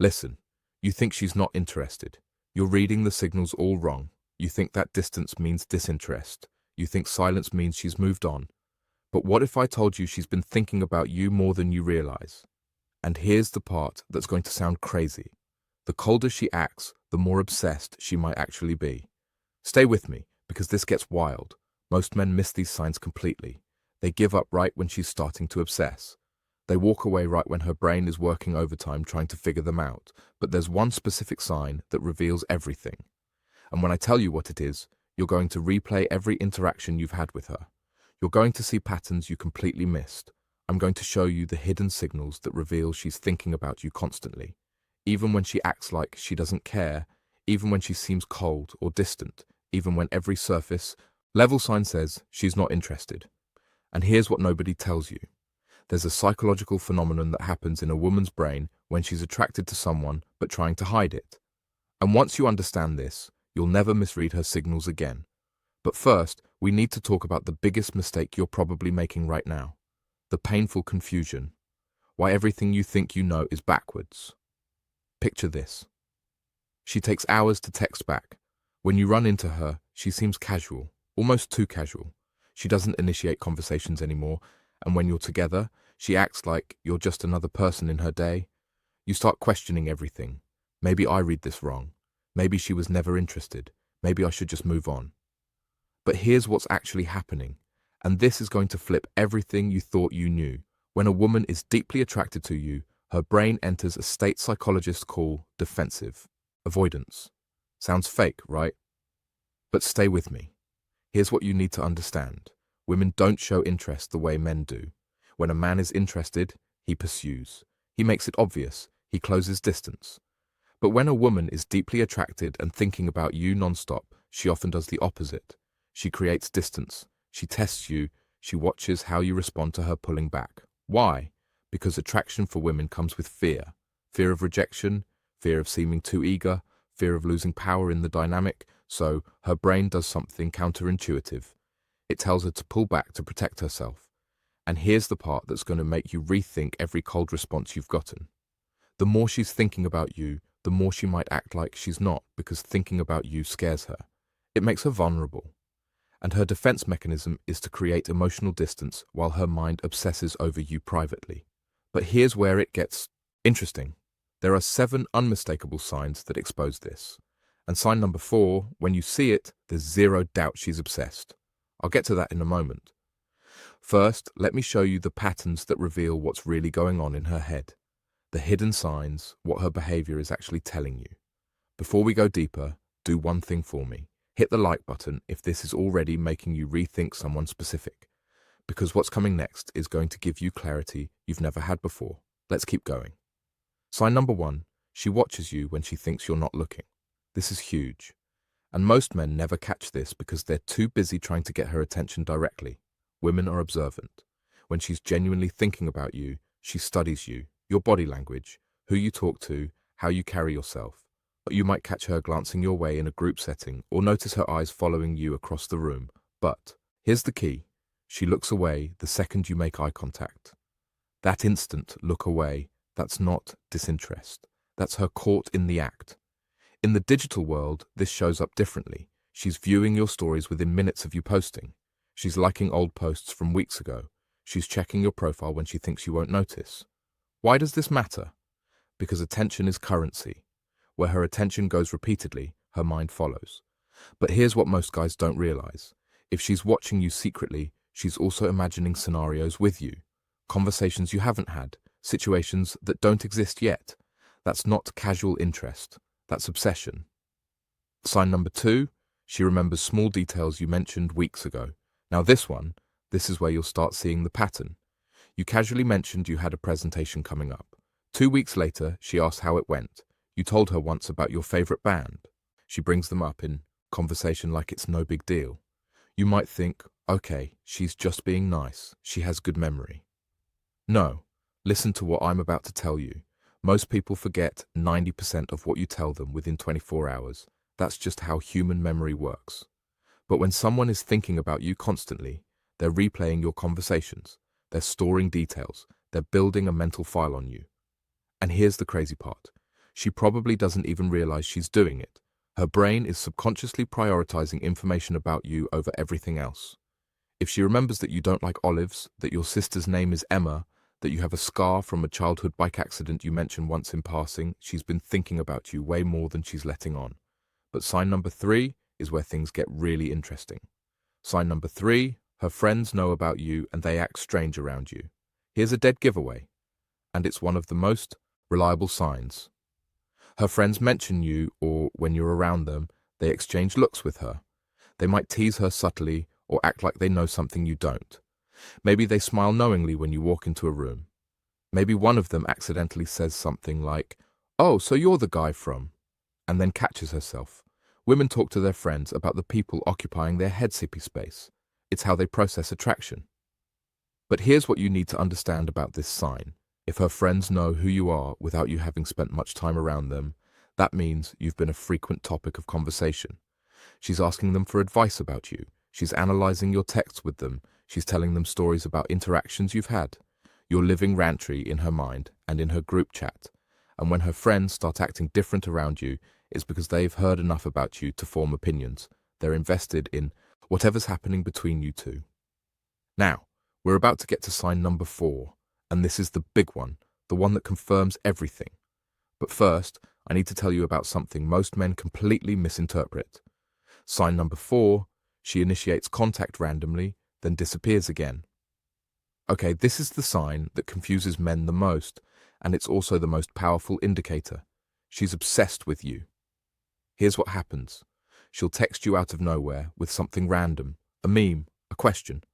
Listen, you think she's not interested. You're reading the signals all wrong. You think that distance means disinterest. You think silence means she's moved on. But what if I told you she's been thinking about you more than you realize? And here's the part that's going to sound crazy. The colder she acts, the more obsessed she might actually be. Stay with me, because this gets wild. Most men miss these signs completely. They give up right when she's starting to obsess. They walk away right when her brain is working overtime trying to figure them out. But there's one specific sign that reveals everything. And when I tell you what it is, you're going to replay every interaction you've had with her. You're going to see patterns you completely missed. I'm going to show you the hidden signals that reveal she's thinking about you constantly. Even when she acts like she doesn't care, even when she seems cold or distant, even when every surface level sign says she's not interested. And here's what nobody tells you. There's a psychological phenomenon that happens in a woman's brain when she's attracted to someone but trying to hide it. And once you understand this, you'll never misread her signals again. But first, we need to talk about the biggest mistake you're probably making right now. The painful confusion. Why everything you think you know is backwards. Picture this. She takes hours to text back. When you run into her, she seems casual, almost too casual. She doesn't initiate conversations anymore, and when you're together, she acts like you're just another person in her day. You start questioning everything. Maybe I read this wrong. Maybe she was never interested. Maybe I should just move on. But here's what's actually happening, and this is going to flip everything you thought you knew. When a woman is deeply attracted to you, her brain enters a state psychologists call defensive, avoidance. Sounds fake, right? But stay with me. Here's what you need to understand. Women don't show interest the way men do. When a man is interested, he pursues. He makes it obvious. He closes distance. But when a woman is deeply attracted and thinking about you nonstop, she often does the opposite. She creates distance. She tests you. She watches how you respond to her pulling back. Why? Because attraction for women comes with fear. Fear of rejection, fear of seeming too eager, fear of losing power in the dynamic. So her brain does something counterintuitive. It tells her to pull back to protect herself. And here's the part that's going to make you rethink every cold response you've gotten. The more she's thinking about you, the more she might act like she's not, because thinking about you scares her. It makes her vulnerable. And her defense mechanism is to create emotional distance while her mind obsesses over you privately. But here's where it gets interesting. There are 7 unmistakable signs that expose this. And sign number 4, when you see it, there's zero doubt she's obsessed. I'll get to that in a moment. First, let me show you the patterns that reveal what's really going on in her head. The hidden signs, what her behavior is actually telling you. Before we go deeper, do one thing for me. Hit the like button if this is already making you rethink someone specific. Because what's coming next is going to give you clarity you've never had before. Let's keep going. Sign number 1, she watches you when she thinks you're not looking. This is huge. And most men never catch this because they're too busy trying to get her attention directly. Women are observant. When she's genuinely thinking about you, she studies you, your body language, who you talk to, how you carry yourself. You might catch her glancing your way in a group setting or notice her eyes following you across the room. But here's the key. She looks away the second you make eye contact. That instant look away, that's not disinterest. That's her caught in the act. In the digital world, this shows up differently. She's viewing your stories within minutes of you posting. She's liking old posts from weeks ago. She's checking your profile when she thinks you won't notice. Why does this matter? Because attention is currency. Where her attention goes repeatedly, her mind follows. But here's what most guys don't realize. If she's watching you secretly, she's also imagining scenarios with you. Conversations you haven't had, situations that don't exist yet. That's not casual interest. That's obsession. Sign number 2, she remembers small details you mentioned weeks ago. Now this is where you'll start seeing the pattern. You casually mentioned you had a presentation coming up. 2 weeks later, she asked how it went. You told her once about your favorite band. She brings them up in conversation like it's no big deal. You might think, okay, she's just being nice. She has good memory. No, listen to what I'm about to tell you. Most people forget 90% of what you tell them within 24 hours. That's just how human memory works. But when someone is thinking about you constantly, they're replaying your conversations. They're storing details. They're building a mental file on you. And here's the crazy part. She probably doesn't even realize she's doing it. Her brain is subconsciously prioritizing information about you over everything else. If she remembers that you don't like olives, that your sister's name is Emma, that you have a scar from a childhood bike accident you mentioned once in passing, she's been thinking about you way more than she's letting on. But sign number 3 is where things get really interesting. Sign number 3, her friends know about you and they act strange around you. Here's a dead giveaway, and it's one of the most reliable signs. Her friends mention you, or when you're around them, they exchange looks with her. They might tease her subtly or act like they know something you don't. Maybe they smile knowingly when you walk into a room. Maybe one of them accidentally says something like, "Oh, so you're the guy from," and then catches herself. Women talk to their friends about the people occupying their head sippy space. It's how they process attraction. But here's what you need to understand about this sign. If her friends know who you are without you having spent much time around them, that means you've been a frequent topic of conversation. She's asking them for advice about you. She's analyzing your texts with them. She's telling them stories about interactions you've had. You're living rantry in her mind and in her group chat. And when her friends start acting different around you, it's because they've heard enough about you to form opinions. They're invested in whatever's happening between you two. Now, we're about to get to sign number 4, and this is the big one, the one that confirms everything. But first, I need to tell you about something most men completely misinterpret. Sign number 4, she initiates contact randomly, then disappears again. Okay, this is the sign that confuses men the most, and it's also the most powerful indicator. She's obsessed with you. Here's what happens. She'll text you out of nowhere with something random, a meme, a question.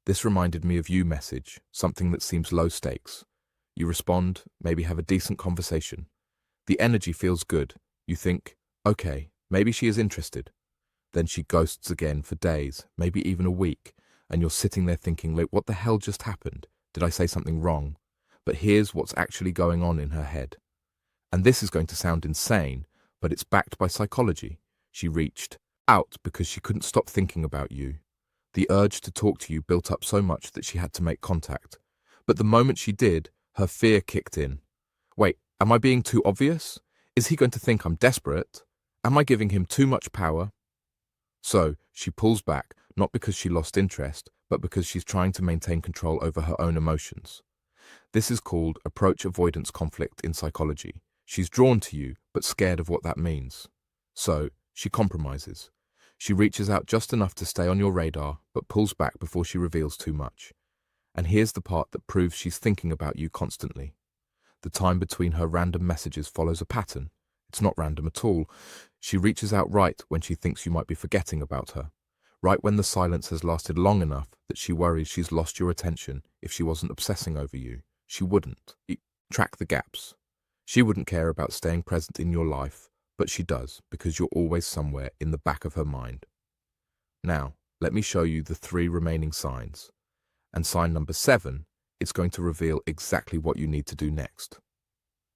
"This reminded me of you" message, something that seems low stakes. You respond, maybe have a decent conversation. The energy feels good. You think, okay, maybe she is interested. Then she ghosts again for days, maybe even a week, and you're sitting there thinking, like, what the hell just happened? Did I say something wrong? But here's what's actually going on in her head. And this is going to sound insane, but it's backed by psychology. She reached out because she couldn't stop thinking about you. The urge to talk to you built up so much that she had to make contact. But the moment she did, her fear kicked in. Wait, am I being too obvious? Is he going to think I'm desperate? Am I giving him too much power? So she pulls back, not because she lost interest, but because she's trying to maintain control over her own emotions. This is called approach avoidance conflict in psychology. She's drawn to you, but scared of what that means. So she compromises. She reaches out just enough to stay on your radar, but pulls back before she reveals too much. And here's the part that proves she's thinking about you constantly. The time between her random messages follows a pattern. It's not random at all. She reaches out right when she thinks you might be forgetting about her. Right when the silence has lasted long enough that she worries she's lost your attention. If she wasn't obsessing over you, she wouldn't. Track the gaps. She wouldn't care about staying present in your life, but she does because you're always somewhere in the back of her mind. Now, let me show you the 3 remaining signs. And sign number 7, it's going to reveal exactly what you need to do next.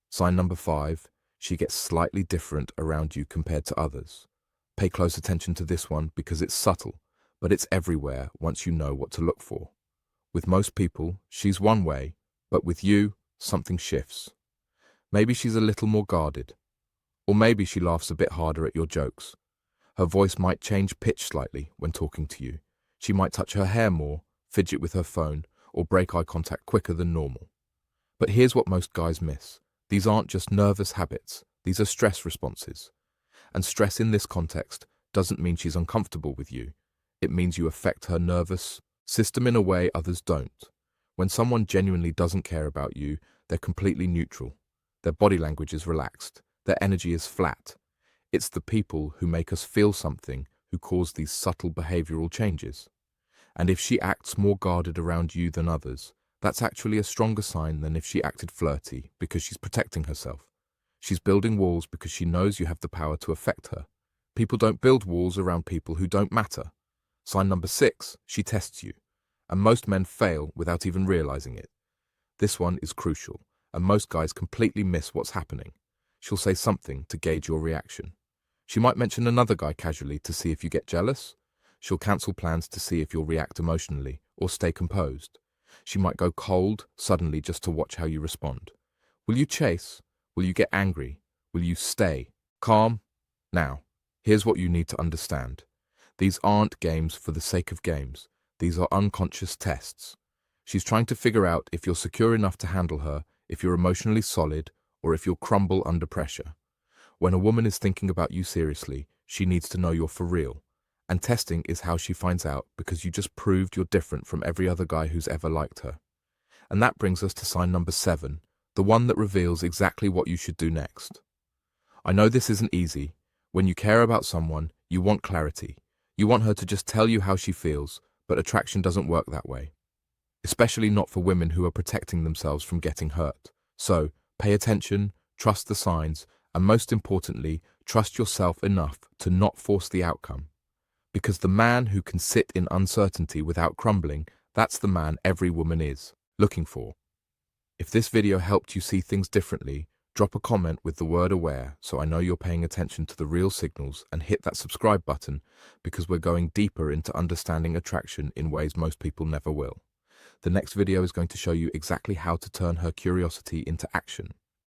Sign number 5, she gets slightly different around you compared to others. Pay close attention to this one because it's subtle, but it's everywhere once you know what to look for. With most people, she's one way, but with you, something shifts. Maybe she's a little more guarded. Or maybe she laughs a bit harder at your jokes. Her voice might change pitch slightly when talking to you. She might touch her hair more, fidget with her phone, or break eye contact quicker than normal. But here's what most guys miss. These aren't just nervous habits. These are stress responses. And stress in this context doesn't mean she's uncomfortable with you. It means you affect her nervous system in a way others don't. When someone genuinely doesn't care about you, they're completely neutral. Their body language is relaxed. Their energy is flat. It's the people who make us feel something who cause these subtle behavioral changes. And if she acts more guarded around you than others, that's actually a stronger sign than if she acted flirty because she's protecting herself. She's building walls because she knows you have the power to affect her. People don't build walls around people who don't matter. Sign number 6, she tests you. And most men fail without even realizing it. This one is crucial, and most guys completely miss what's happening. She'll say something to gauge your reaction. She might mention another guy casually to see if you get jealous. She'll cancel plans to see if you'll react emotionally or stay composed. She might go cold suddenly just to watch how you respond. Will you chase? Will you get angry? Will you stay calm? Now, here's what you need to understand. These aren't games for the sake of games. These are unconscious tests. She's trying to figure out if you're secure enough to handle her, if you're emotionally solid, or if you'll crumble under pressure. When a woman is thinking about you seriously, she needs to know you're for real. And testing is how she finds out, because you just proved you're different from every other guy who's ever liked her. And that brings us to sign number 7, the one that reveals exactly what you should do next. I know this isn't easy. When you care about someone, you want clarity. You want her to just tell you how she feels, but attraction doesn't work that way. Especially not for women who are protecting themselves from getting hurt. So, pay attention, trust the signs, and most importantly, trust yourself enough to not force the outcome. Because the man who can sit in uncertainty without crumbling, that's the man every woman is looking for. If this video helped you see things differently, drop a comment with the word aware so I know you're paying attention to the real signals, and hit that subscribe button because we're going deeper into understanding attraction in ways most people never will. The next video is going to show you exactly how to turn her curiosity into action.